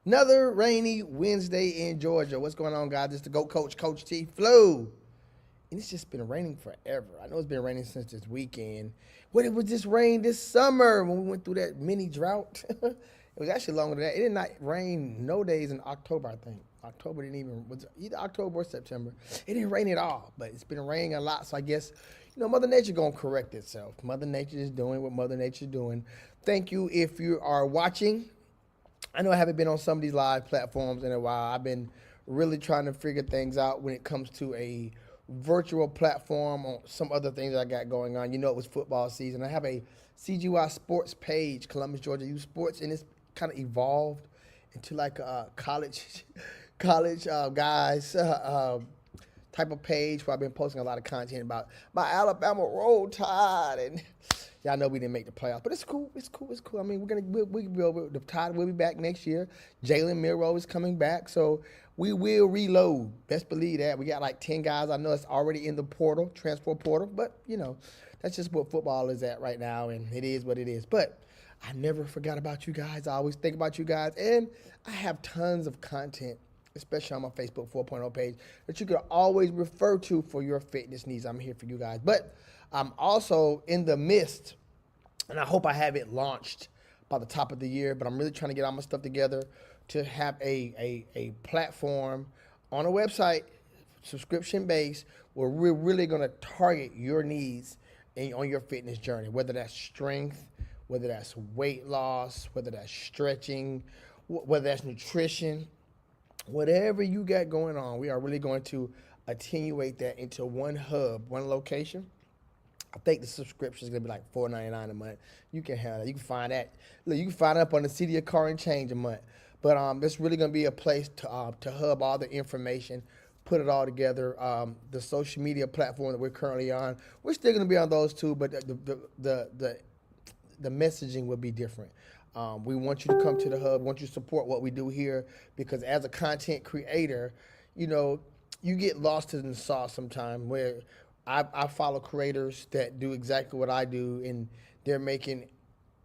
Another rainy Wednesday in Georgia. What's going on, guys? It's the GOAT Coach, Coach T. Flu. And it's just been raining forever. I know it's been raining since this weekend. What it was just rain this summer when we went through that mini drought. It was actually longer than that. It did not rain no days in October, I think. October didn't even, was either October or September. It didn't rain at all, but it's been raining a lot. So I guess, Mother Nature going to correct itself. Mother Nature is doing what Mother Nature is doing. Thank you if you are watching. I know I haven't been on some of these live platforms in a while. I've been really trying to figure things out when it comes to a virtual platform on some other things that I got going on. It was football season. I have a CGY Sports page, Columbus, Georgia Youth Sports, and it's kind of evolved into like a college, college guys type of page where I've been posting a lot of content about my Alabama Roll Tide, and y'all know we didn't make the playoffs, but it's cool. It's cool. It's cool. I mean, the Tide will be back next year. Jalen Milroe is coming back, so we will reload. Best believe that. We got like 10 guys. I know it's already in the portal, transfer portal, but that's just what football is at right now, and it is what it is. But I never forgot about you guys. I always think about you guys, and I have tons of content, especially on my Facebook 4.0 page, that you can always refer to for your fitness needs. I'm here for you guys. But I'm also in the midst, and I hope I have it launched by the top of the year, but I'm really trying to get all my stuff together to have a platform on a website, subscription based, where we're really going to target your needs on your fitness journey, whether that's strength, whether that's weight loss, whether that's stretching, whether that's nutrition, whatever you got going on. We are really going to attenuate that into one hub, one location. I think the subscription is gonna be like $4.99 a month. You can have that. You can find that. Look, you can find it up on the City of Car and Change a month. But it's really gonna be a place to hub all the information, put it all together. The social media platform that we're currently on, we're still gonna be on those too, but the messaging will be different. We want you to come to the hub. We want you to support what we do here, because as a content creator, you get lost in the sauce sometimes, where I follow creators that do exactly what I do, and they're making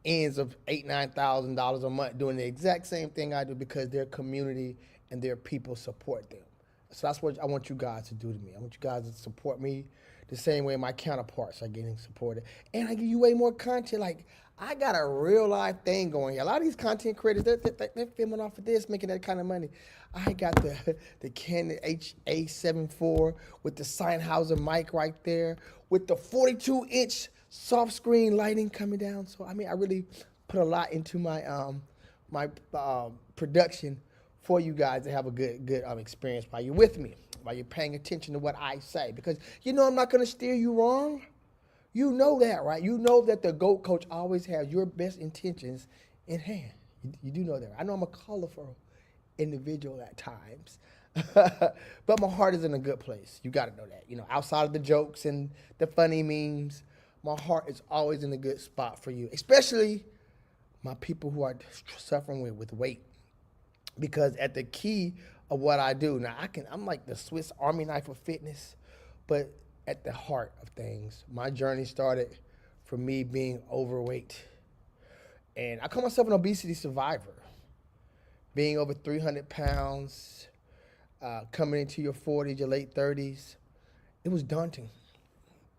ends of $8,000-9,000 a month doing the exact same thing I do, because their community and their people support them. So that's what I want you guys to do to me. I want you guys to support me the same way my counterparts are getting supported, and I give you way more content. Like, I got a real life thing going here. A lot of these content creators, they're filming off of this, making that kind of money. I got the Canon HA7 IV with the Sennheiser mic right there, with the 42-inch soft screen lighting coming down. So I mean, I really put a lot into my production for you guys to have a good experience while you're with me, while you're paying attention to what I say, because I'm not going to steer you wrong. You know that, right? You know that the GOAT Coach always has your best intentions in hand. You do know that. I know I'm a colorful individual at times, but my heart is in a good place. You got to know that. Outside of the jokes and the funny memes, my heart is always in a good spot for you, especially my people who are suffering with weight. Because at the key of what I do, now I'm like the Swiss Army knife of fitness, but at the heart of things, my journey started from me being overweight. And I call myself an obesity survivor. Being over 300 pounds, coming into your 40s, your late 30s, it was daunting.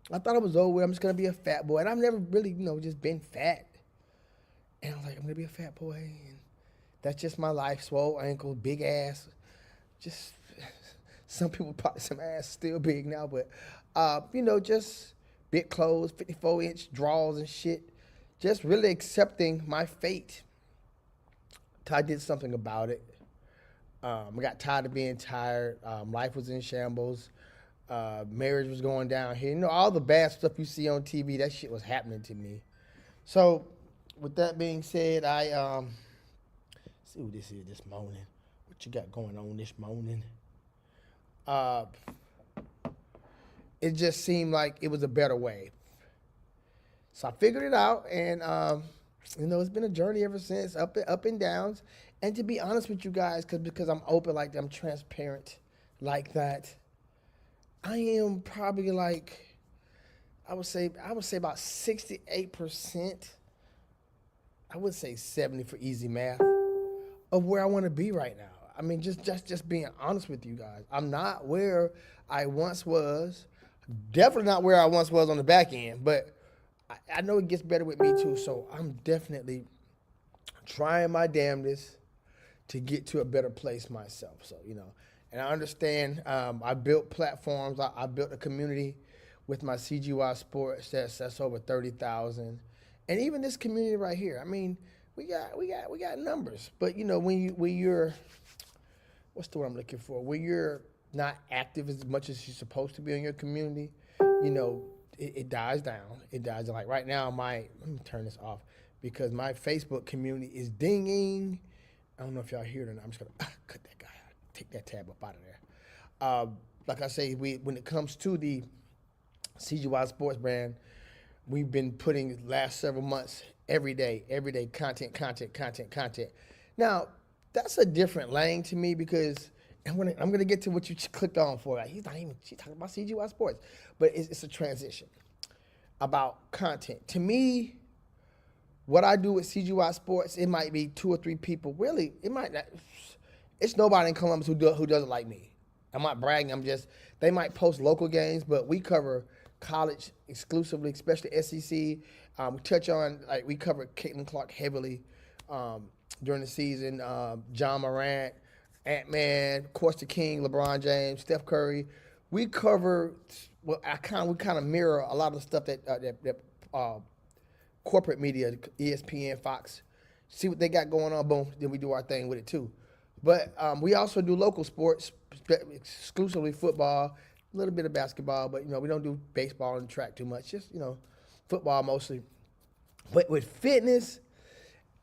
I thought I was over. I'm just gonna be a fat boy, and I've never really, just been fat. And I was like, I'm gonna be a fat boy, and that's just my life. Swole ankle, big ass. Just some people probably some ass still big now, but just big clothes, 54-inch draws and shit. Just really accepting my fate. I did something about it. I got tired of being tired. Life was in shambles. Marriage was going down here. All the bad stuff you see on TV, that shit was happening to me. So, with that being said, I see what this is this morning. What you got going on this morning? It just seemed like it was a better way. So I figured it out, and it's been a journey ever since, up and downs. And to be honest with you guys, because I'm open like that, I'm transparent like that, I am probably like, I would say about 68%. I would say 70 for easy math of where I want to be right now. I mean, just being honest with you guys. I'm not where I once was. Definitely not where I once was on the back end, but I know it gets better with me too. So I'm definitely trying my damnedest to get to a better place myself. So, and I understand. I built platforms. I built a community with my CGY Sports that's over 30,000, and even this community right here. I mean, we got numbers, but when you're what's the word I'm looking for? When you're not active as much as you're supposed to be in your community, it dies down. It dies down. Like right now, let me turn this off because my Facebook community is dinging. I don't know if y'all hear it or not. I'm just gonna cut that guy out, take that tab up out of there. Like I say, when it comes to the CGY Sports brand, we've been putting last several months every day content. Now, that's a different lane to me because I'm gonna get to what you clicked on for. Like, she's talking about CGY Sports, but it's a transition about content. To me, what I do with CGY Sports, it might be 2 or 3 people. Really, it might not. It's nobody in Columbus who does it like me. I'm not bragging. They might post local games, but we cover college exclusively, especially SEC. We touch on, we cover Caitlin Clark heavily during the season. John Morant, Ant-Man, of course the King, LeBron James, Steph Curry. We cover, we kind of mirror a lot of the stuff that corporate media, ESPN, Fox, see what they got going on, boom, then we do our thing with it too. But we also do local sports, exclusively football, a little bit of basketball, but we don't do baseball and track too much, just football mostly. But with fitness,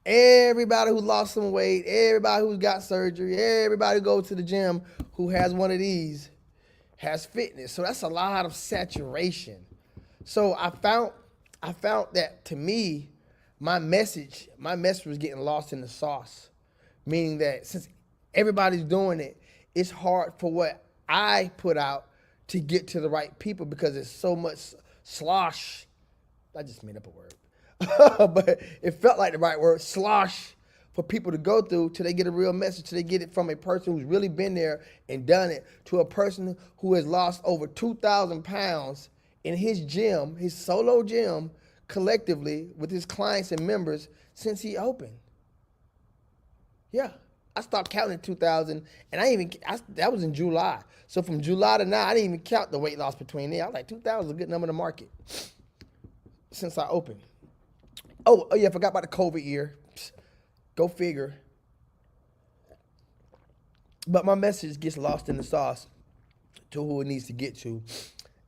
everybody who lost some weight, everybody who's got surgery, everybody who goes to the gym who has one of these has fitness. So that's a lot of saturation. So I found that, to me, my message was getting lost in the sauce, meaning that since everybody's doing it, it's hard for what I put out to get to the right people because it's so much slosh. I just made up a word. But it felt like the right word, slosh, for people to go through till they get a real message, till they get it from a person who's really been there and done it, to a person who has lost over 2,000 pounds in his gym, his solo gym, collectively with his clients and members since he opened. Yeah, I stopped counting in 2000, and that was in July. So from July to now, I didn't even count the weight loss between there. I was like, 2,000 is a good number to market since I opened. Oh yeah, I forgot about the COVID year. Go figure. But my message gets lost in the sauce to who it needs to get to.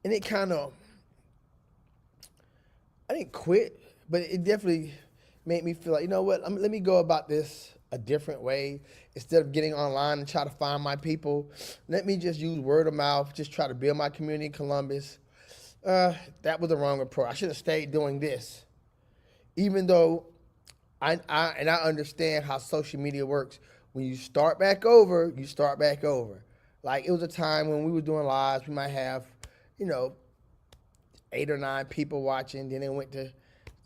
And it kind of, I didn't quit, but it definitely made me feel like, you know what, let me go about this a different way. Instead of getting online and try to find my people, let me just use word of mouth, just try to build my community in Columbus. That was the wrong approach. I should have stayed doing this. Even though I understand how social media works. When you start back over, you start back over. Like, it was a time when we were doing lives, we might have, 8 or 9 people watching, then it went to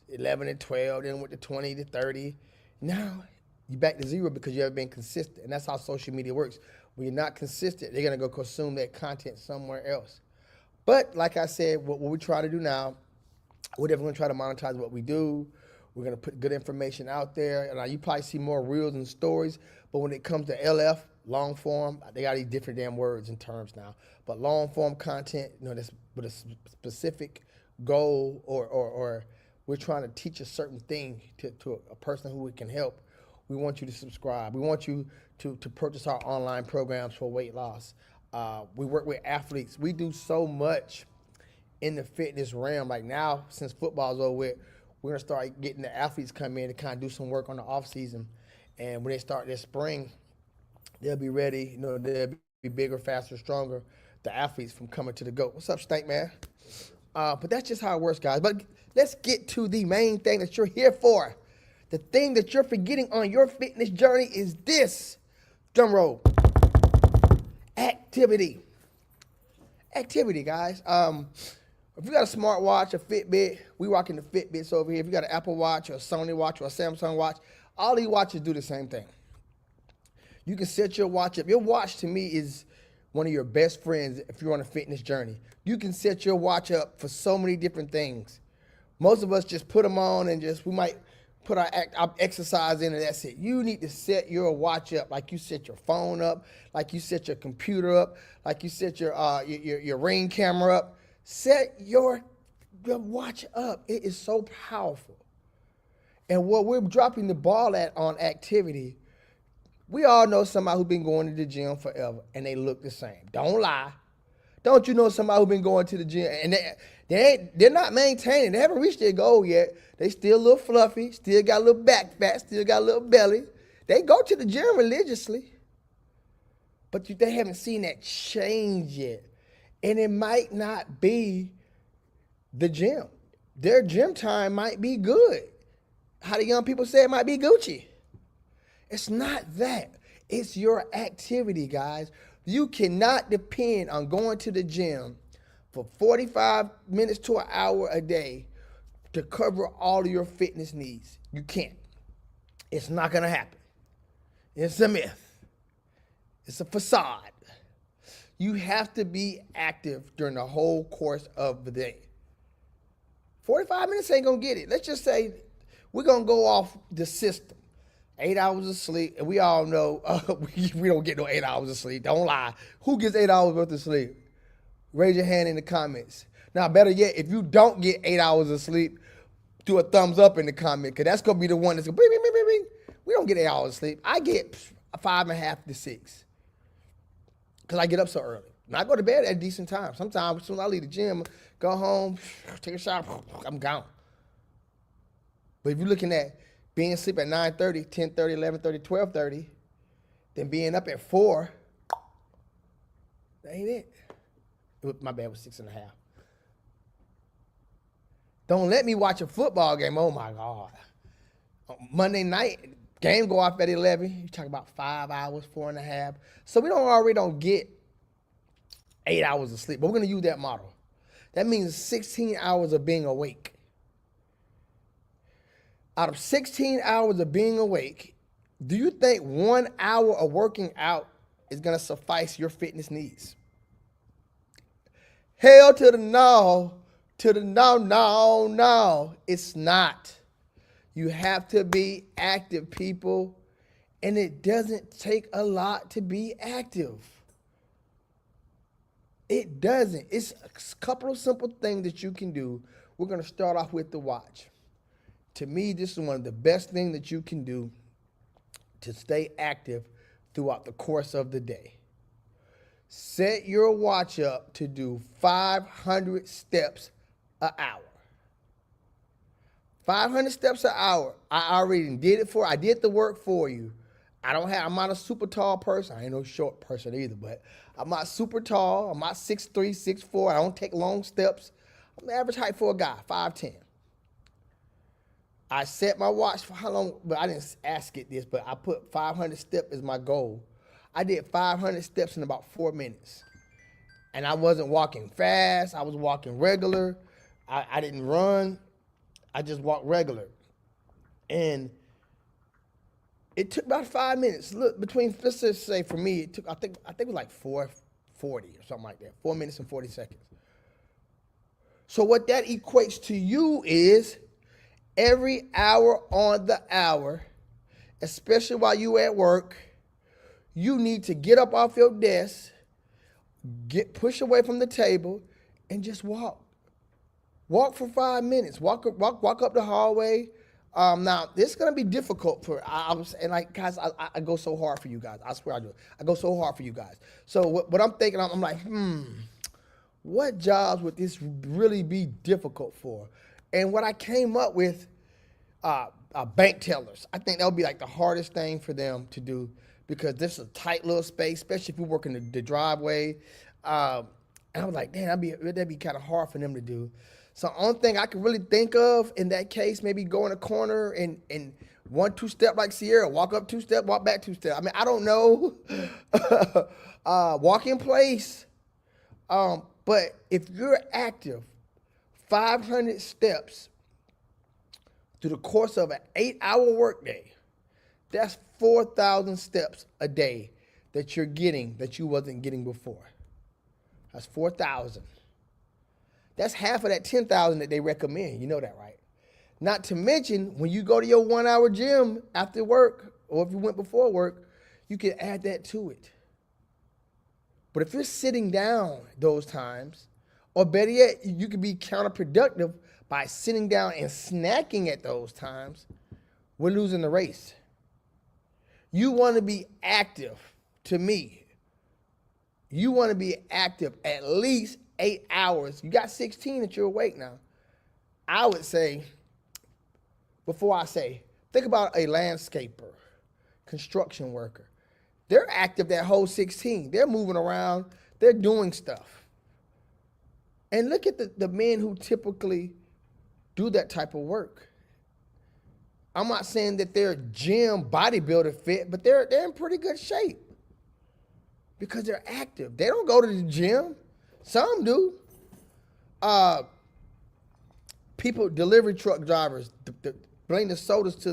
11 and 12, then it went to 20 to 30. Now, you're back to 0 because you haven't been consistent, and that's how social media works. When you're not consistent, they're going to go consume that content somewhere else. But like I said, what we try to do now, we're definitely going to try to monetize what we do. We're going to put good information out there. And you probably see more reels and stories. But when it comes to LF, long form, they got these different damn words and terms now. But long form content, that's with a specific goal or we're trying to teach a certain thing to a person who it can help. We want you to subscribe. We want you to purchase our online programs for weight loss. We work with athletes. We do so much in the fitness realm. Like now, since football's over with, we're going to start getting the athletes come in to kind of do some work on the off season. And when they start this spring, they'll be ready. They'll be bigger, faster, stronger. The athletes from coming to the GOAT. What's up, Stank Man? But that's just how it works, guys. But let's get to the main thing that you're here for. The thing that you're forgetting on your fitness journey is this. Drum roll. Activity. Activity, guys. If you got a smartwatch, a Fitbit, we rocking the Fitbits over here. If you got an Apple Watch or a Sony Watch or a Samsung Watch, all these watches do the same thing. You can set your watch up. Your watch to me is one of your best friends if you're on a fitness journey. You can set your watch up for so many different things. Most of us just put them on and we might put our exercise in and that's it. You need to set your watch up like you set your phone up, like you set your computer up, like you set your Ring camera up. Set your watch up. It is so powerful. And what we're dropping the ball at on activity, we all know somebody who's been going to the gym forever and they look the same. Don't lie. Don't you know somebody who's been going to the gym and they're not maintaining. They haven't reached their goal yet. They still a little fluffy, still got a little back fat, still got a little belly. They go to the gym religiously, but they haven't seen that change yet. And it might not be the gym. Their gym time might be good. How the young people say it might be Gucci. It's not that. It's your activity, guys. You cannot depend on going to the gym for 45 minutes to an hour a day to cover all of your fitness needs. You can't. It's not going to happen. It's a myth. It's a facade. You have to be active during the whole course of the day. 45 minutes ain't going to get it. Let's just say we're going to go off the system. 8 hours of sleep, and we all know we don't get no 8 hours of sleep. Don't lie. Who gets 8 hours worth of sleep? Raise your hand in the comments. Now, better yet, if you don't get 8 hours of sleep, do a thumbs up in the comment, because that's going to be the one that's going to bing, bing, bing, bing. We don't get 8 hours of sleep. I get 5.5 to 6, because I get up so early. And I go to bed at a decent time. Sometimes, as soon as I leave the gym, go home, take a shower, I'm gone. But if you're looking at being asleep at 9:30, 10:30, 11:30, 12:30, then being up at 4, that ain't it. My bad, was 6.5. Don't let me watch a football game. Oh my God. Monday night, game go off at 11. You talk about 5 hours, 4.5. So we already don't get 8 hours of sleep, but we're going to use that model. That means 16 hours of being awake. Out of 16 hours of being awake, do you think 1 hour of working out is going to suffice your fitness needs? Hell to the no, no. It's not. You have to be active, people, and it doesn't take a lot to be active. It doesn't. It's a couple of simple things that you can do. We're going to start off with the watch. To me, this is one of the best things that you can do to stay active throughout the course of the day. Set your watch up to do 500 steps an hour. 500 steps an hour. I already did it I did the work for you. I'm not a super tall person. I ain't no short person either, but I'm not super tall. I'm not 6'3", 6'4". I don't take long steps. I'm the average height for a guy, 5'10". I set my watch for how long, but I didn't ask it this, but I put 500 steps as my goal. I did 500 steps in about 4 minutes. And I wasn't walking fast. I was walking regular. I didn't run. I just walked regular. And it took about 5 minutes. Look, let's just say for me, it took, I think it was like 4:40 or something like that. 4 minutes and 40 seconds. So what that equates to you is every hour on the hour, especially while you at work, you need to get up off your desk, push away from the table, and just walk. Walk for 5 minutes. Walk up the hallway. Now this is gonna be difficult guys. I go so hard for you guys. I swear I do. I go so hard for you guys. So what I'm thinking, I'm like, what jobs would this really be difficult for? And what I came up with, bank tellers. I think that would be like the hardest thing for them to do, because this is a tight little space, especially if you work in the driveway. And I was like, damn, that'd be kind of hard for them to do. So the only thing I could really think of in that case, maybe go in a corner and 1-2 step like Sierra, walk up 2 steps, walk back 2 steps. I mean, I don't know. Walk in place. But if you're active, 500 steps through the course of an 8-hour workday, That's 4,000 steps a day that you're getting that you wasn't getting before. That's 4,000. That's half of that 10,000 that they recommend. You know that, right? Not to mention, when you go to your 1 hour gym after work, or if you went before work, you can add that to it. But if you're sitting down those times, or better yet, you could be counterproductive by sitting down and snacking at those times, we're losing the race. You want to be active, to me. You want to be active at least 8 hours. You got 16 that you're awake now. I would say, before I say, think about a landscaper, construction worker. They're active that whole 16. They're moving around. They're doing stuff. And look at the men who typically do that type of work. I'm not saying that they're gym bodybuilder fit, but they're in pretty good shape because they're active. They don't go to the gym. Some do. People, delivery truck drivers, bring the sodas to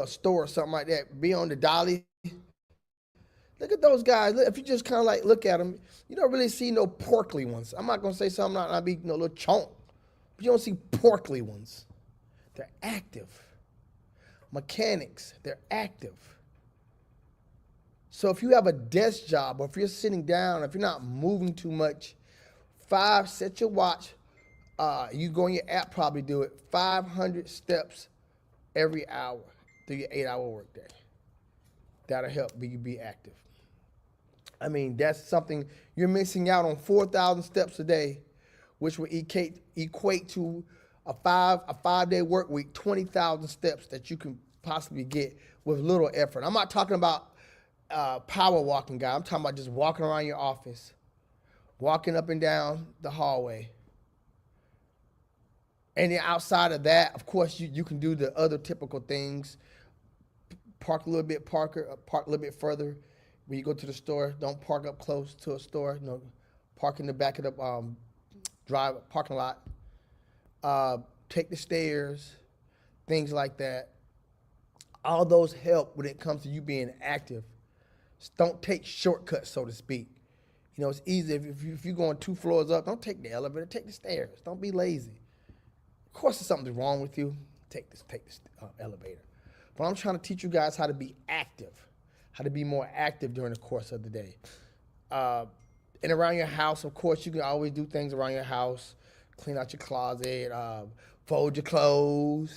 a store or something like that. Be on the dolly. Look at those guys. If you just kind of like look at them, you don't really see no porkly ones. I'm not gonna say something not be no little chonk, but you don't see porkly ones. They're active. Mechanics, they're active. So if you have a desk job, or if you're sitting down, if you're not moving too much, set your watch. You go on your app, probably do it. 500 steps every hour through your 8-hour workday. That'll help you be active. I mean, that's something you're missing out on. 4,000 steps a day, which would equate to a 5-day work week, 20,000 steps that you can possibly get with little effort. I'm not talking about power walking, guy. I'm talking about just walking around your office, walking up and down the hallway. And then outside of that, of course, you can do the other typical things. Park a little bit, park a little bit further. When you go to the store, don't park up close to a store. You know, park in the back of the parking lot. Take the stairs, things like that. All those help when it comes to you being active. Just don't take shortcuts, so to speak. You know, it's easy if you're going 2 floors up, don't take the elevator, take the stairs. Don't be lazy. Of course, if something's wrong with you, take this elevator. But I'm trying to teach you guys how to be active, how to be more active during the course of the day. And around your house, of course, you can always do things around your house. Clean out your closet, fold your clothes,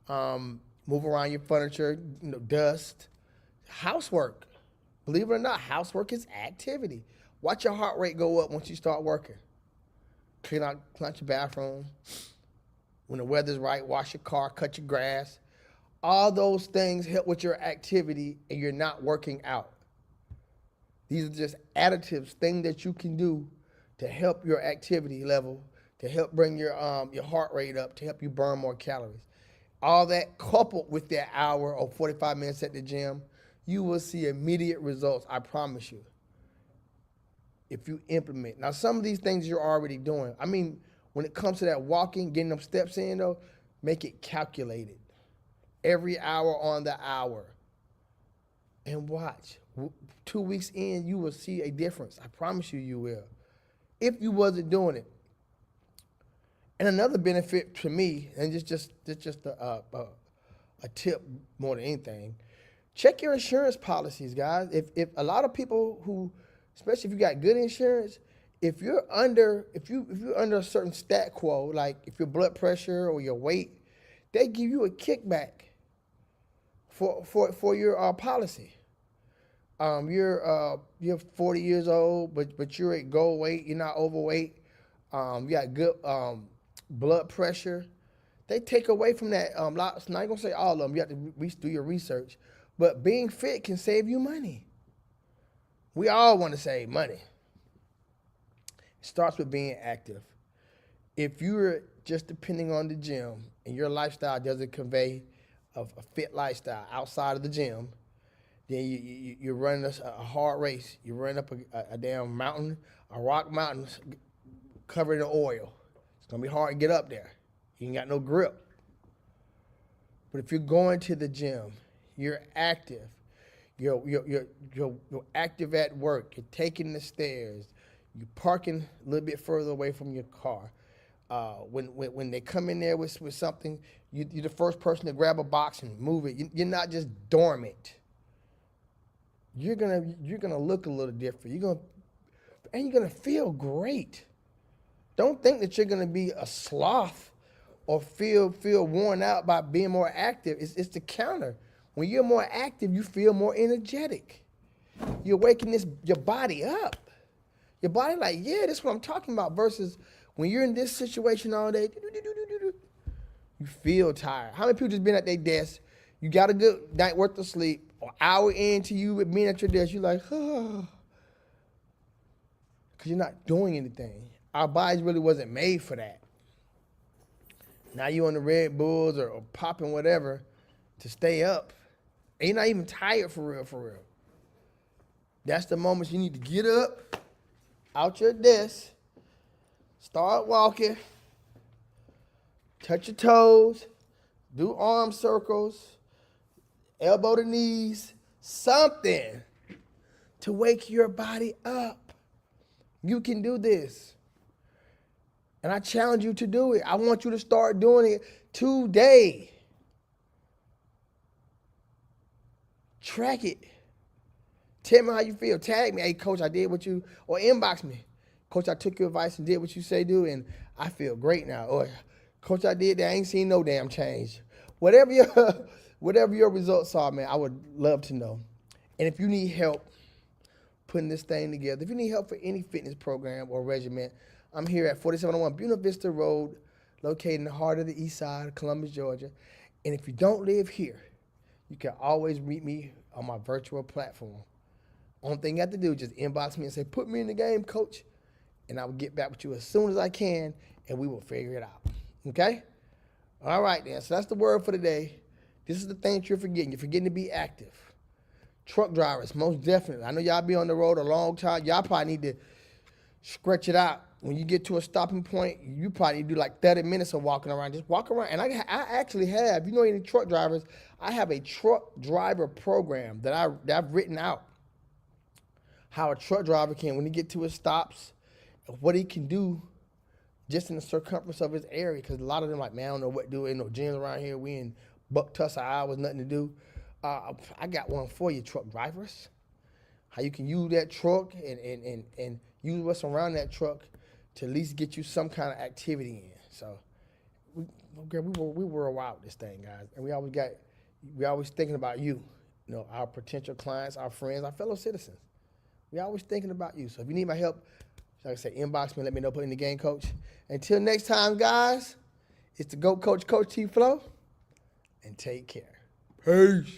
move around your furniture, dust. Housework. Believe it or not, housework is activity. Watch your heart rate go up once you start working. Clean out your bathroom. When the weather's right, wash your car, cut your grass. All those things help with your activity and you're not working out. These are just additives, things that you can do to help your activity level, to help bring your heart rate up, to help you burn more calories. All that coupled with that hour or 45 minutes at the gym, you will see immediate results, I promise you, if you implement. Now, some of these things you're already doing. I mean, when it comes to that walking, getting them steps in, though, make it calculated. Every hour on the hour. And watch. 2 weeks in, you will see a difference. I promise you, you will. If you wasn't doing it. And another benefit to me, and it's just a tip more than anything, check your insurance policies, guys. If a lot of people who, especially if you got good insurance, if you're under a certain stat quo, like if your blood pressure or your weight, they give you a kickback for your policy. You're 40 years old, but you're at goal weight. You're not overweight. You got good blood pressure. They take away from that. I'm not gonna say all of them. You have to do your research, but being fit can save you money. We all want to save money. It starts with being active. If you're just depending on the gym and your lifestyle doesn't convey a fit lifestyle outside of the gym, then you're running a hard race. You're running up a damn mountain, a rock mountain covered in oil. It's going to be hard to get up there. You ain't got no grip. But if you're going to the gym, you're active, you're active at work, you're taking the stairs, you're parking a little bit further away from your car. When they come in there with something, you're the first person to grab a box and move it. You're not just dormant. You're gonna look a little different. You're gonna feel great. Don't think that you're gonna be a sloth or feel worn out by being more active. It's the counter. When you're more active, you feel more energetic. You're waking your body up. Your body like, yeah, that's what I'm talking about. Versus when you're in this situation all day, you feel tired. How many people just been at their desk? You got a good night worth of sleep. An hour into you being at your desk, you're like, oh, because you're not doing anything. Our bodies really wasn't made for that. Now you on the Red Bulls or popping whatever to stay up. And you're not even tired for real, for real. That's the moments you need to get up, out your desk, start walking, touch your toes, do arm circles, elbow to knees, something to wake your body up. You can do this. And I challenge you to do it. I want you to start doing it today. Track it. Tell me how you feel. Tag me. Hey, coach, I did what you, or inbox me. Coach, I took your advice and did what you say do, and I feel great now. Or, coach, I did that. I ain't seen no damn change. Whatever your results are, man, I would love to know. And if you need help putting this thing together, if you need help for any fitness program or regimen, I'm here at 4701 Buena Vista Road, located in the heart of the east side of Columbus, Georgia. And if you don't live here, you can always meet me on my virtual platform. Only thing you have to do is just inbox me and say, put me in the game, coach. And I will get back with you as soon as I can, and we will figure it out. Okay? All right, then. So that's the word for today. This is the thing that you're forgetting. You're forgetting to be active. Truck drivers, most definitely. I know y'all be on the road a long time. Y'all probably need to stretch it out. When you get to a stopping point, you probably need to do like 30 minutes of walking around. Just walk around. And I actually have, you know any truck drivers, I have a truck driver program that I've written out. How a truck driver can, when he get to his stops, what he can do just in the circumference of his area. Because a lot of them like, man, I don't know what to do. Ain't no gyms around here. We in Buck-Tussle, Iowa, nothing to do. I got one for you, truck drivers. How you can use that truck and use what's around that truck to at least get you some kind of activity in. So we were wild this thing, guys, and we always thinking about you, our potential clients, our friends, our fellow citizens. We always thinking about you. So if you need my help, like I said, inbox me, let me know, put in the game, coach. Until next time, guys, it's the GOAT Coach, Coach T Flow, and take care. Peace.